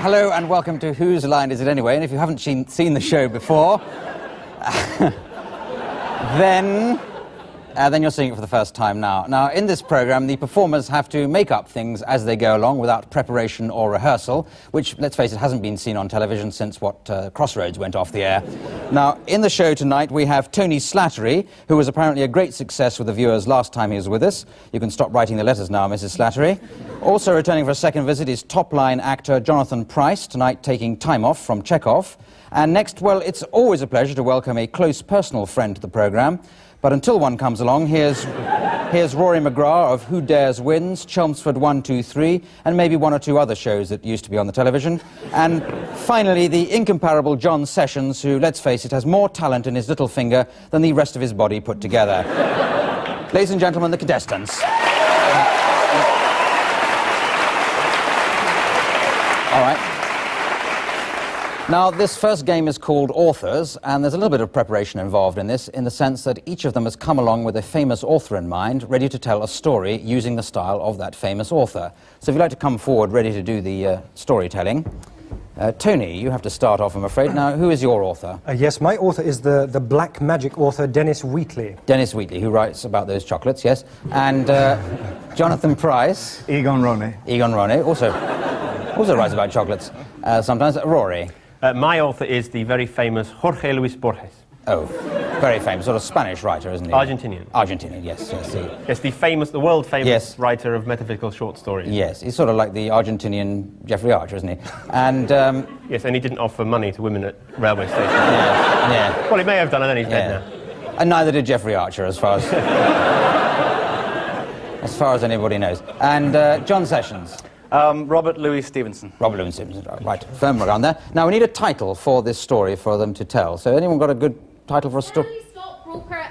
Hello and welcome to Whose Line Is It Anyway? And if you haven't seen the show before, then you're seeing it for the first time now. Now, in this programme, the performers have to make up things as they go along without preparation or rehearsal, which, let's face it, hasn't been seen on television since Crossroads went off the air. Now, in the show tonight, we have Tony Slattery, who was apparently a great success with the viewers last time he was with us. You can stop writing the letters now, Mrs. Slattery. Also returning for a second visit is top-line actor Jonathan Pryce, tonight taking time off from Chekhov. And next, well, it's always a pleasure to welcome a close personal friend to the programme. But until one comes along, here's Rory McGrath of Who Dares Wins, Chelmsford 1, 2, 3, and maybe one or two other shows that used to be on the television. And finally, the incomparable John Sessions, who, let's face it, has more talent in his little finger than the rest of his body put together. Ladies and gentlemen, the contestants. All right. Now, this first game is called Authors, and there's a little bit of preparation involved in this, in the sense that each of them has come along with a famous author in mind, ready to tell a story using the style of that famous author. So if you'd like to come forward, ready to do the storytelling. Tony, you have to start off, I'm afraid. Now, who is your author? Yes, my author is the black magic author, Dennis Wheatley. Dennis Wheatley, who writes about those chocolates, yes. And Jonathan Pryce. Egon Ronay. Egon Ronay, also writes about chocolates. Sometimes. Rory. My author is the very famous Jorge Luis Borges. Oh, very famous, sort of Spanish writer, isn't he? Argentinian. Argentinian, yes. Yes, the world famous writer of metaphysical short stories. Yes, he's sort of like the Argentinian Jeffrey Archer, isn't he? And yes, and he didn't offer money to women at railway stations. Yeah. Well, he may have done, and then he's dead now. And neither did Jeffrey Archer, as far as anybody knows. And John Sessions. Robert Louis Stevenson. Robert Louis Stevenson, right. Firm around there. Now, we need a title for this story for them to tell. So anyone got a good title for a story? Stanley Stockbroker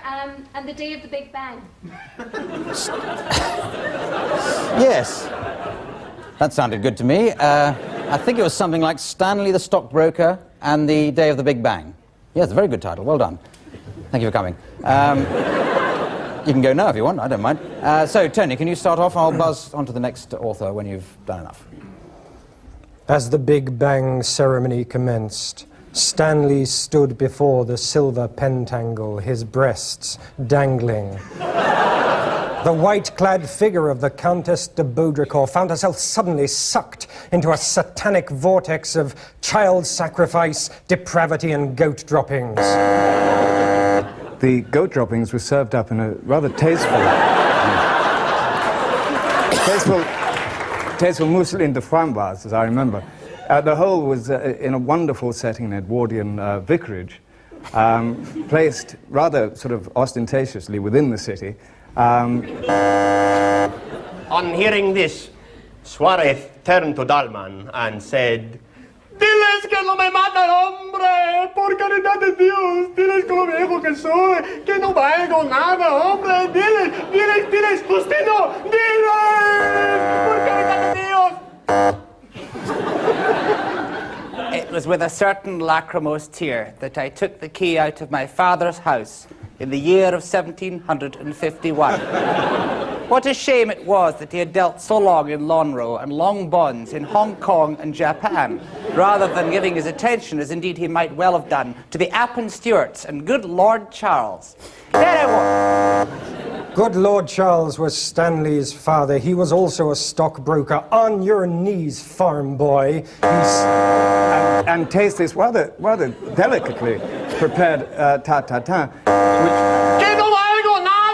and the Day of the Big Bang. Yes. That sounded good to me. I think it was something like Stanley the Stockbroker and the Day of the Big Bang. Yes, a very good title. Well done. Thank you for coming. You can go now if you want, I don't mind. So, Tony, can you start off? I'll buzz on to the next author when you've done enough. As the Big Bang ceremony commenced, Stanley stood before the silver pentangle, his breasts dangling. The white-clad figure of the Countess de Baudricourt found herself suddenly sucked into a satanic vortex of child sacrifice, depravity, and goat droppings. The goat droppings were served up in a rather tasteful mousseline de framboise, as I remember. The whole was in a wonderful setting, an Edwardian vicarage, placed rather sort of ostentatiously within the city. On hearing this, Suarez turned to Dalman and said, "Diles que no me mata el hombre, por caridad de Dios, diles como viejo que soy, que no valgo nada, hombre, diles, usted no, diles, por caridad de Dios." It was with a certain lachrymose tear that I took the key out of my father's house in the year of 1751. What a shame it was that he had dealt so long in Lonro and long bonds in Hong Kong and Japan, rather than giving his attention, as indeed he might well have done, to the Appin Stewarts and good Lord Charles. There I was. Good Lord Charles was Stanley's father. He was also a stockbroker. On your knees, farm boy. And taste this rather delicately prepared ta-ta-ta, which... Que no valgo nada!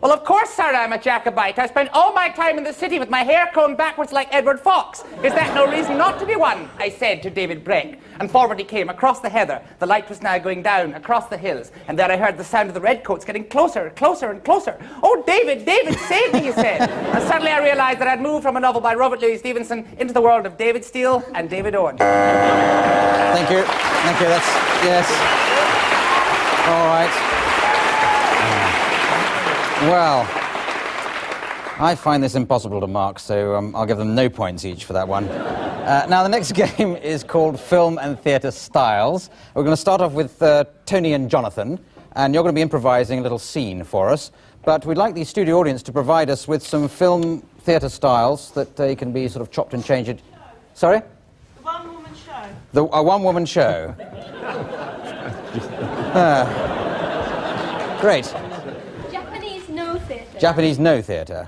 Well, of course, sir, I'm a Jacobite. I spent all my time in the city with my hair combed backwards like Edward Fox. Is that no reason not to be one? I said to David Breck. And forward he came, across the heather. The light was now going down, across the hills. And there I heard the sound of the redcoats getting closer, closer, and closer. "Oh, David, save me," he said. And suddenly I realized that I'd moved from a novel by Robert Louis Stevenson into the world of David Steele and David Owen. Thank you. That's... yes. All right. Well, I find this impossible to mark, so I'll give them no points each for that one. Now, the next game is called Film and Theatre Styles. We're going to start off with Tony and Jonathan, and you're going to be improvising a little scene for us. But we'd like the studio audience to provide us with some film theatre styles that can be sort of chopped and changed. Sorry? One-woman show. A one-woman show. Great. Japanese no theatre. Japanese no theatre.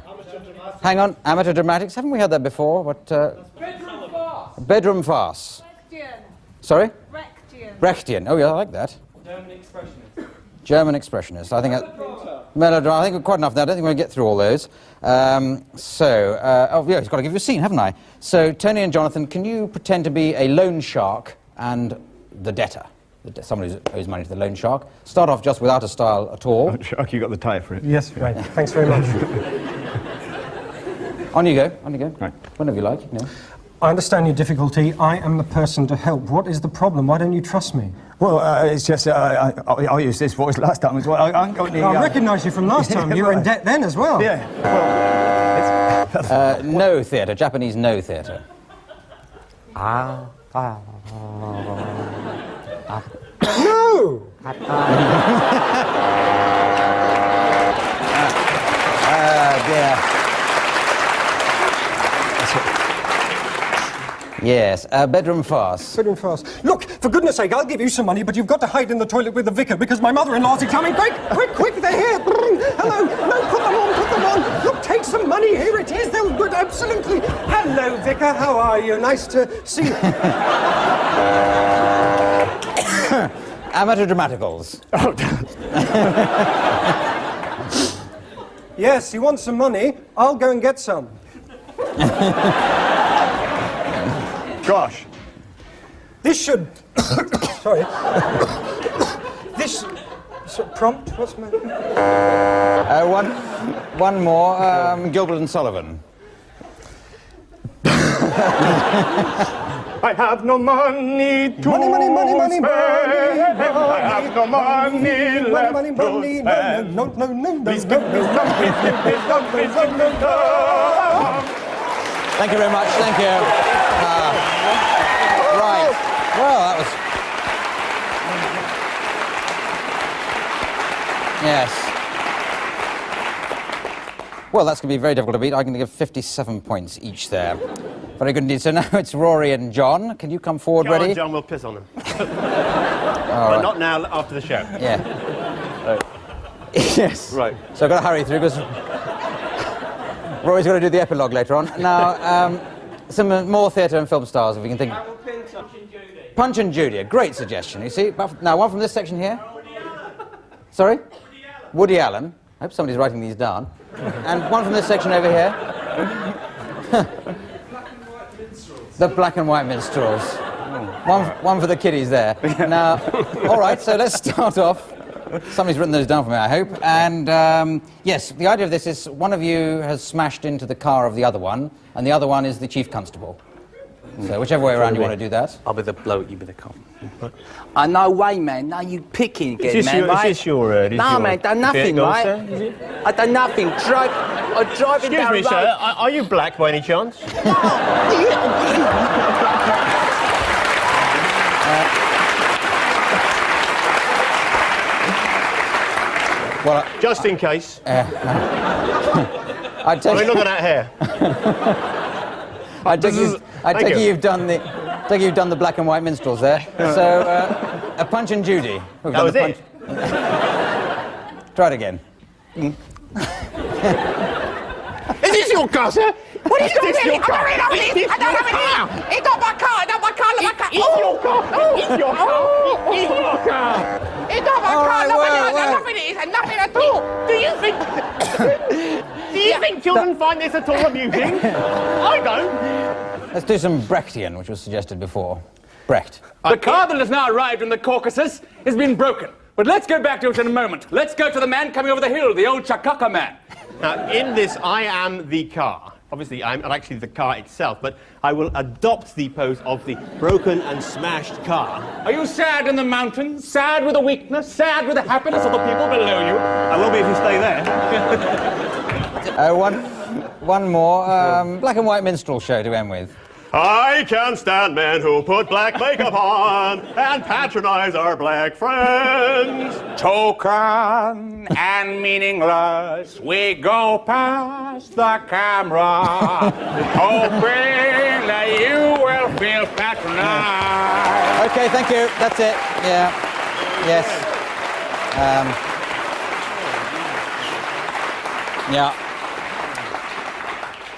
Hang on, amateur dramatics. Haven't we had that before? What? Bedroom farce. Bedroom farce. Brechtian. Sorry? Brechtian. Brechtian. Oh yeah, I like that. German expressionist. I think melodrama. I think we're quite enough there. I don't think we're going to get through all those. Oh yeah, he's got to give you a scene, haven't I? So Tony and Jonathan, can you pretend to be a loan shark and the debtor? Somebody who owes money to the loan shark. Start off just without a style at all. Shark, you got the tie for it. Yes, right. Thanks very much. On you go. On you go. Right. Whenever you like. You know. I understand your difficulty. I am the person to help. What is the problem? Why don't you trust me? Well, it's just I used this voice last time as well. I haven't got any. I recognise you from last time. You were in debt then as well. Yeah. Well, No theatre. Japanese no theatre. No! Yeah. Yes, bedroom farce. Bedroom farce. Look, for goodness sake, I'll give you some money, but you've got to hide in the toilet with the vicar because my mother-in-law's coming. Quick, quick, quick, they're here. Hello. No, put them on. Look, take some money. Here it is. They'll good, absolutely. Hello, vicar. How are you? Nice to see you. Amateur dramaticals. Yes, you want some money? I'll go and get some. gosh. This should... Sorry. This... prompt? What's my... One more. Gilbert and Sullivan. I have no money to Money. spend. I have no money left to spend. No. Please give me some, please give me some, please give me some. Thank you very much. Thank you. Right. Well, that was... Yes. Well, that's going to be very difficult to beat. I'm going to give 57 points each there. Very good indeed. So now it's Rory and John. Can you come forward, ready? John will piss on them. But not now, after the show. Yeah. Yes. Right. So I've got to hurry through because Rory's got to do the epilogue later on. Now, some more theatre and film stars, if we can think. Punch and Judy, a great suggestion, you see. Now, one from this section here. Sorry? Woody Allen. I hope somebody's writing these down. And one from this section over here. The black and white minstrels. One for the kiddies there. Now, all right, so let's start off. Somebody's written those down for me, I hope. And yes, the idea of this is one of you has smashed into the car of the other one, and the other one is the chief constable. So whichever way around you want to do that. I'll be the bloke, you be the cop. No way, man. No, you picking again, Is man. this your No, man, done nothing, right? I done nothing. I'm driving Excuse down me, the road. sir. Are you black by any chance? Well, Just in case. I take I mean, look at that hair. I take you've done the black and white minstrels there. So a Punch and Judy. We've That done was the it. Try it again. Is this your car, sir? What are you doing? Is this your car? I don't have it. It's not my car. It's not my car. Look, my car. It's your car. It's your car. It's your car. It's not my All car. right, Look, well. nothing it is, and nothing at all. Do you think children find this at all amusing? I don't. Let's do some Brechtian, which was suggested before. Brecht. The car that has now arrived in the Caucasus has been broken. But let's go back to it in a moment. Let's go to the man coming over the hill, the old Chakaka man. Now, in this, I am the car. Obviously, I'm actually the car itself, but I will adopt the pose of the broken and smashed car. Are you sad in the mountains? Sad with the weakness? Sad with the happiness of the people below you? I will be if you stay there. One more. Black and white minstrel show to end with. I can't stand men who put black makeup on and patronize our black friends. Token and meaningless, we go past the camera, hoping that you will feel patronized. Okay, thank you. That's it. Yeah. Yes. Yeah.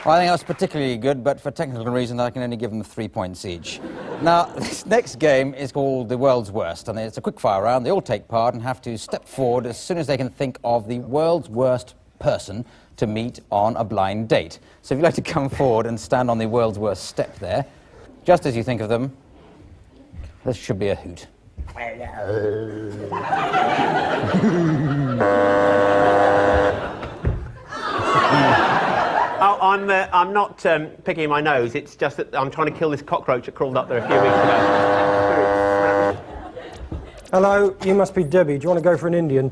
Well, I think that was particularly good, but for technical reasons, I can only give them 3 points each. Now, this next game is called The World's Worst, and it's a quick fire round. They all take part and have to step forward as soon as they can think of the world's worst person to meet on a blind date. So if you'd like to come forward and stand on the world's worst step there, just as you think of them, this should be a hoot. Oh, I'm not picking my nose. It's just that I'm trying to kill this cockroach that crawled up there a few weeks ago. Hello, you must be Debbie. Do you want to go for an Indian?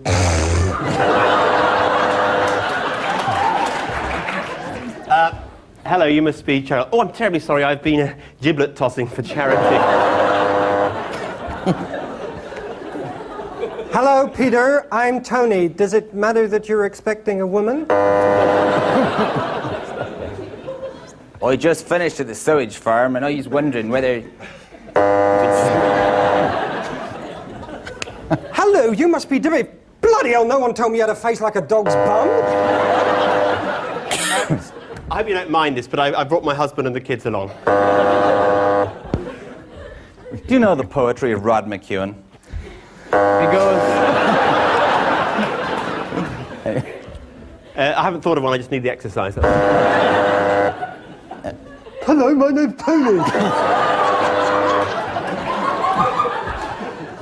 Hello, you must be Cheryl. Oh, I'm terribly sorry. I've been giblet tossing for charity. Hello, Peter. I'm Tony. Does it matter that you're expecting a woman? I just finished at the sewage farm and I was wondering whether... Hello, you must be Debbie. Bloody hell, no one told me you had a face like a dog's bum. I hope you don't mind this, but I brought my husband and the kids along. Do you know the poetry of Rod McEwen? He goes... I haven't thought of one, I just need the exercise. Hello, my name's Tony.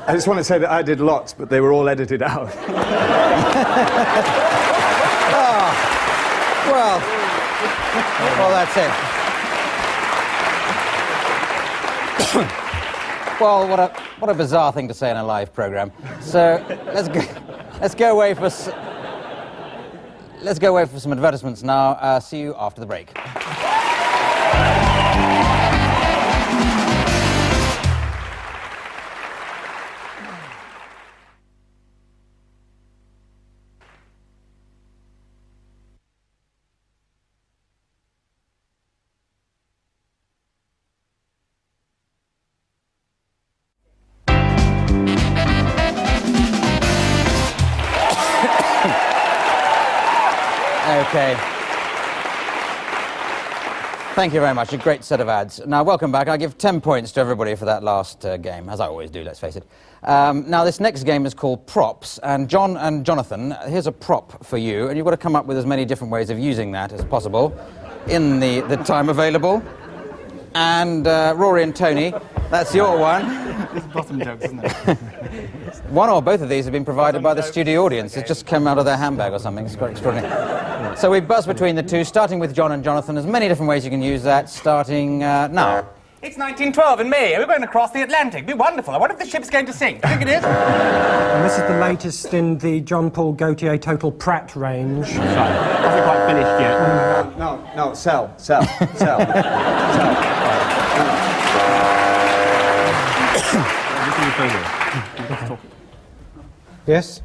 I just want to say that I did lots, but they were all edited out. Well, that's it. Well, what a bizarre thing to say in a live program. So let's go away for some advertisements now. See you after the break. Okay. Thank you very much. A great set of ads. Now, welcome back. I give 10 points to everybody for that last game, as I always do, let's face it. Now, this next game is called Props, and John and Jonathan, here's a prop for you, and you've got to come up with as many different ways of using that as possible in the time available. And Rory and Tony, that's your one. This is bottom jokes, isn't it? One or both of these have been provided by the studio audience. It just came out of their handbag or something. It's quite extraordinary. So we buzz between the two, starting with John and Jonathan. There's many different ways you can use that, starting now. It's 1912 in May. We're going across the Atlantic. It'll be wonderful. I wonder if the ship's going to sink. Do you think it is? And this is the latest in the John Paul Gaultier Total Pratt range. Hasn't quite finished yet. No, sell. Yes?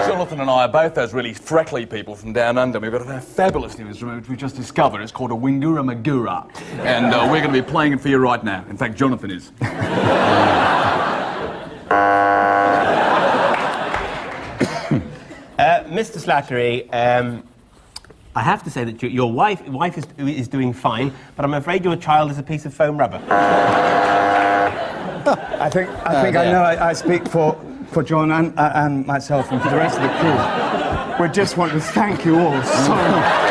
Jonathan and I are both those really freckly people from down under. We've got a fabulous new instrument which we just discovered. It's called a Wingura Magura. And we're going to be playing it for you right now. In fact, Jonathan is. Mr. Slattery, I have to say that your wife is doing fine, but I'm afraid your child is a piece of foam rubber. I think I know I speak for John and myself and for the rest of the crew. We just want to thank you all so much.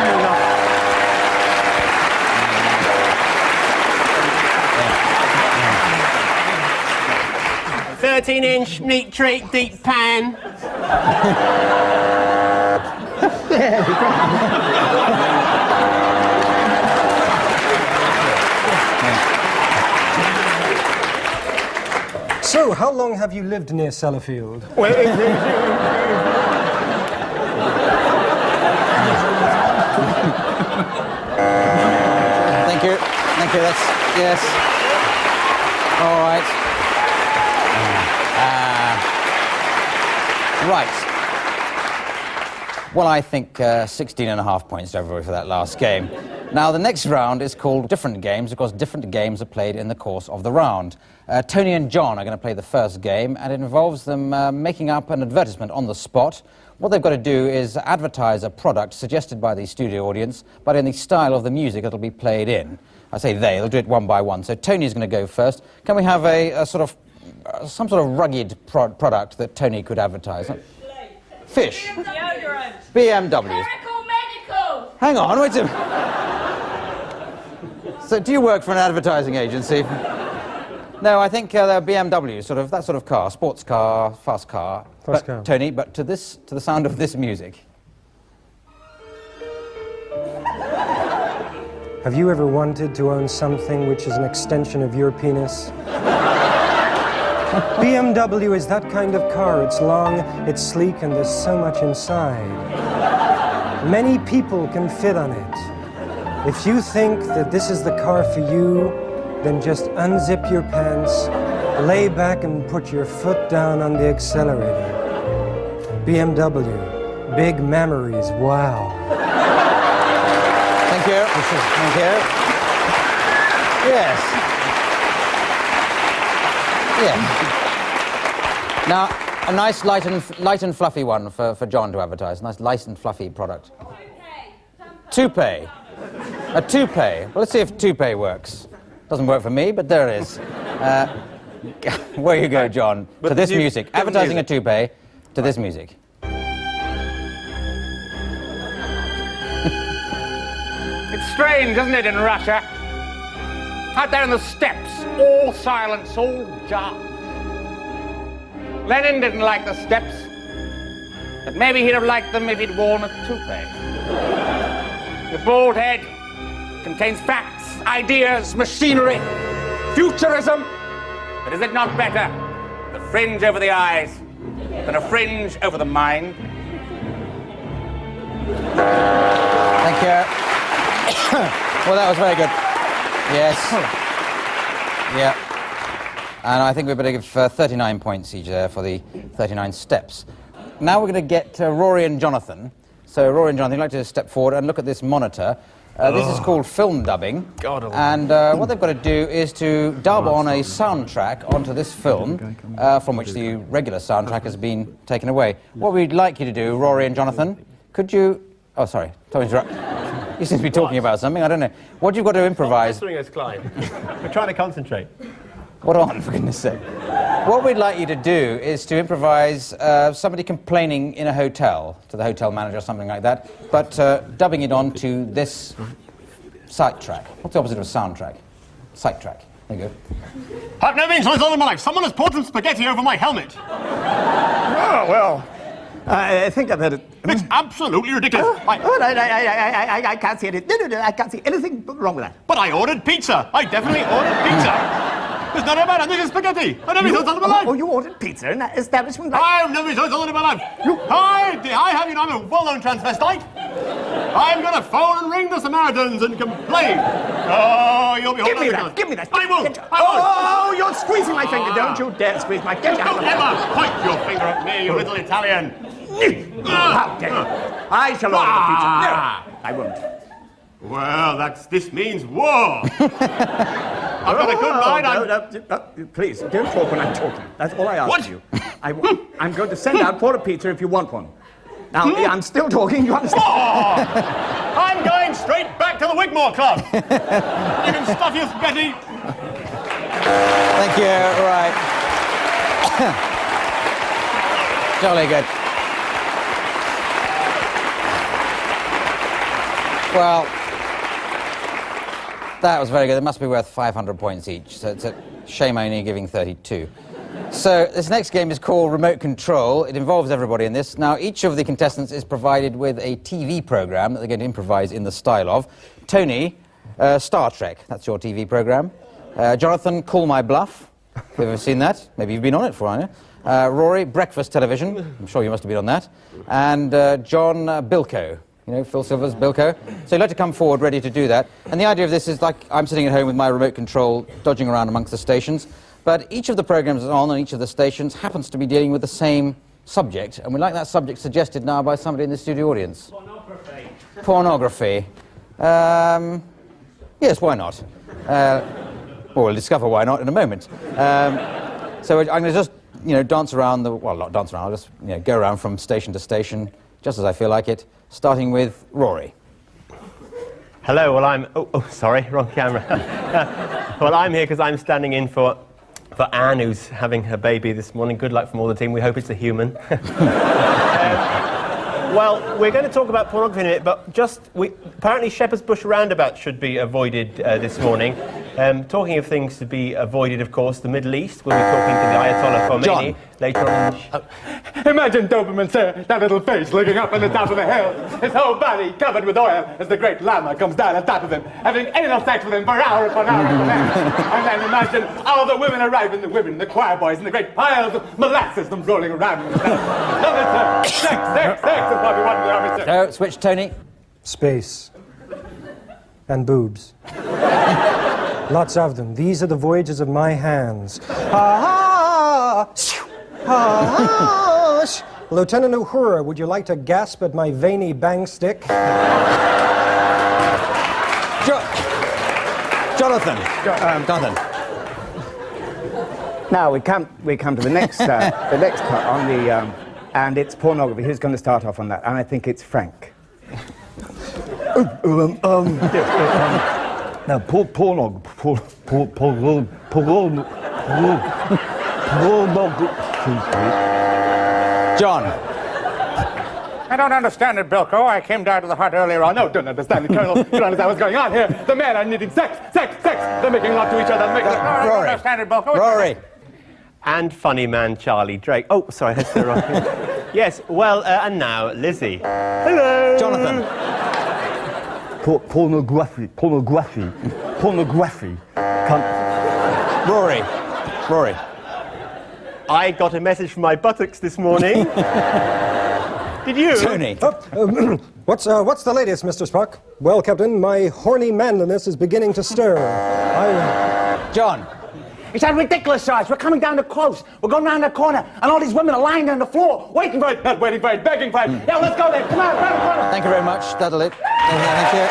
13-inch meat treat deep pan. So, how long have you lived near Sellafield? I think Thank you. That's yes. All right. Right. Well, I think 16.5 points to everybody for that last game. Now, the next round is called Different Games, because different games are played in the course of the round. Tony and John are going to play the first game, and it involves them making up an advertisement on the spot. What they've got to do is advertise a product suggested by the studio audience, but in the style of the music it'll be played in. I say they'll do it one by one. So Tony's going to go first. Can we have a sort of, some sort of rugged product that Tony could advertise? Fish. Deodorant. BMW. Medical. Hang on, wait a minute. So do you work for an advertising agency? No, I think they're BMW, sort of, that sort of car, sports car, fast car. Fast But, car. Tony, but to the sound of this music. Have you ever wanted to own something which is an extension of your penis? BMW is that kind of car. It's long, it's sleek, and there's so much inside. Many people can fit on it. If you think that this is the car for you, then just unzip your pants, lay back, and put your foot down on the accelerator. BMW, big memories, wow. Thank you. Thank you. Yes. Yeah. Now, a nice light and fluffy one for John to advertise. A nice light and fluffy product. Toupee. A toupee. Well, let's see if toupee works. Doesn't work for me, but there it is. Where you go, John? But to this you- music. to the Advertising music. a toupee to this music. It's strange, isn't it, in Russia? Out there in the steppes, all silence, all dark. Lenin didn't like the steppes, but maybe he'd have liked them if he'd worn a toupee. The bald head contains facts, ideas, machinery, futurism. But is it not better, the fringe over the eyes, than a fringe over the mind? Thank you. Well, that was very good. Yes. Yeah. And I think we better give 39 points each there for the 39 steps. Now we're going to get Rory and Jonathan. So, Rory and Jonathan, you'd like to step forward and look at this monitor. This is called film dubbing. And what they've got to do is to dub on a soundtrack onto this film, from which the regular soundtrack has been taken away. What we'd like you to do, Rory and Jonathan, could you... Oh, sorry. Don't interrupt. You seem to be talking about something. I don't know. What you've got to improvise... Answering us, Clive. We're trying to concentrate. What on, for goodness sake? What we'd like you to do is to improvise somebody complaining in a hotel, to the hotel manager or something like that, but dubbing it onto this sight track. What's the opposite of a soundtrack? Sight track. There you go. I've never been so all in my life. Someone has poured some spaghetti over my helmet. Oh, well, I think I've had it. It's absolutely ridiculous. I can't see it. No, I can't see anything wrong with that. But I ordered pizza. I definitely ordered pizza. There's not a man, and this is spaghetti. I've never been so in my life. Oh, you ordered pizza in that establishment? I've never been so in my life. I have, you know, I'm a well-known transvestite. I'm going to phone and ring the Samaritans and complain. Oh, you'll be... Give me that, give me that. I won't. I won't. Oh, you're squeezing my finger. Don't you dare squeeze my... Get your Don't hand off. ever point your finger at me, you little Italian. How dare you? I shall order the pizza. No, I won't. Well, this means war. I've got a good mind. No, please, don't talk when I'm talking. That's all I ask What? of you. I'm going to send out for a pizza if you want one. Now, I'm still talking, you understand? Oh, I'm going straight back to the Wigmore Club. You can stuff your spaghetti. Thank you. Right. Jolly good. Well, that was very good. It must be worth 500 points each, so it's a shame only giving 32. So this next game is called Remote Control. It involves everybody in this. Now, each of the contestants is provided with a TV program that they're going to improvise in the style of. Tony, Star Trek. That's your TV program. Jonathan, Call My Bluff. Have you ever seen that? Maybe you've been on it for a while. Rory, Breakfast Television. I'm sure you must have been on that. And John, Bilko. you know, Phil Silvers, Bilko. So you'd like to come forward ready to do that. And the idea of this is like I'm sitting at home with my remote control, dodging around amongst the stations, but each of the programs on each of the stations happens to be dealing with the same subject, and we'd like that subject suggested now by somebody in the studio audience. Pornography. Pornography. Yes, why not? Well, we'll discover why not in a moment. So I'm going to just, you know, dance around well, not dance around, I'll just, you know, go around from station to station, just as I feel like it, starting with Rory. Hello, well, I'm... Oh, sorry, wrong camera. Well, I'm here because I'm standing in for Anne, who's having her baby this morning. Good luck from all the team. We hope it's a human. Well, we're going to talk about pornography in a minute, but apparently Shepherd's Bush roundabout should be avoided this morning. Talking of things to be avoided, of course, the Middle East. We'll be talking to the Ayatollah Khomeini later on in the show. Imagine Doberman, sir, that little face looking up on the top of the hill, his whole body covered with oil as the great llama comes down on top of him, having anal sex with him for hour upon hour upon hour. And then imagine all the women arriving, the women, the choir boys, and the great piles of molasses them rolling around. Love it, sir. Sex is what we want in the army, sir. So, switch, Tony. Space. And boobs. Lots of them. These are the voyages of my hands. Lieutenant Uhura, would you like to gasp at my veiny bang stick? Jonathan. Jonathan. Now we come to the next part on the and it's pornography. Who's going to start off on that? And I think it's Frank. Now, pornography. John. I don't understand it, Bilko. I came down to the hut earlier on. No, don't understand it, Colonel. You don't understand what's going on here. The men are needing sex. They're making love to each other. I don't understand it, Bilko. Rory. And funny man Charlie Drake. Oh, sorry, that's the wrong. Yes, well, and now Lizzie. Hello. Jonathan. Pornography. Rory. I got a message from my buttocks this morning. Did you? Tony. What's the latest, Mr. Spock? Well, Captain, my horny manliness is beginning to stir. John. It's that ridiculous, Sarge. We're coming down to close. We're going round the corner, and all these women are lying on the floor, waiting for it. Not waiting for it, begging for it. Yeah, let's go there. Come on, round the corner. Thank you very much. That'll it. Thank you.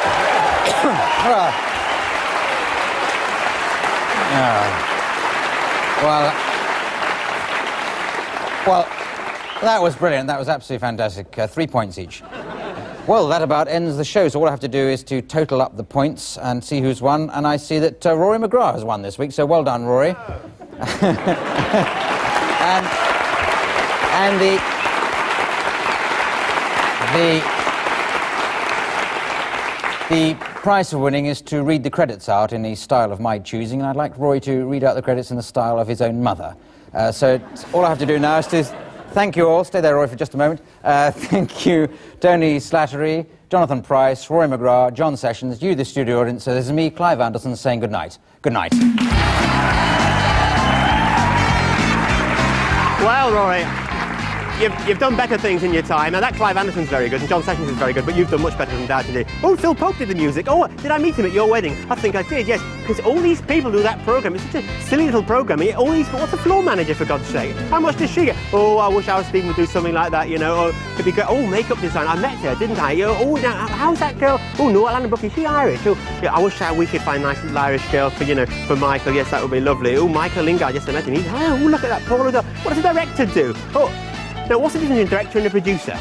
Well, that was brilliant. That was absolutely fantastic. 3 points each. Well, that about ends the show, so all I have to do is to total up the points and see who's won, and I see that Rory McGrath has won this week, so well done, Rory. and the prize for winning is to read the credits out in the style of my choosing, and I'd like Rory to read out the credits in the style of his own mother. So all I have to do now is to thank you all. Stay there, Rory, for just a moment. Thank you, Tony Slattery, Jonathan Price, Rory McGrath, John Sessions, you, the studio audience. So this is me, Clive Anderson, saying good night. Good night. Well, Rory, you've done better things in your time. Now, that Clive Anderson's very good, and John Sessions is very good, but you've done much better than that today. Oh, Phil Pope did the music. Oh, did I meet him at your wedding? I think I did, yes. Because all these people do that programme. It's such a silly little programme. What's a floor manager, for God's sake? How much does she get? Oh, I wish our Stephen would do something like that, you know. Or it'd be great. Oh, makeup design. I met her, didn't I? Oh, now, how's that girl? Oh, no, Alana Brooke, is she Irish? Oh, yeah, I wish we could find a nice little Irish girl for, for Michael. Yes, that would be lovely. Oh, Michael Lingard, just imagine. Oh, look at that. Paul. What does the director do? Oh, now, what's the difference between a director and a producer?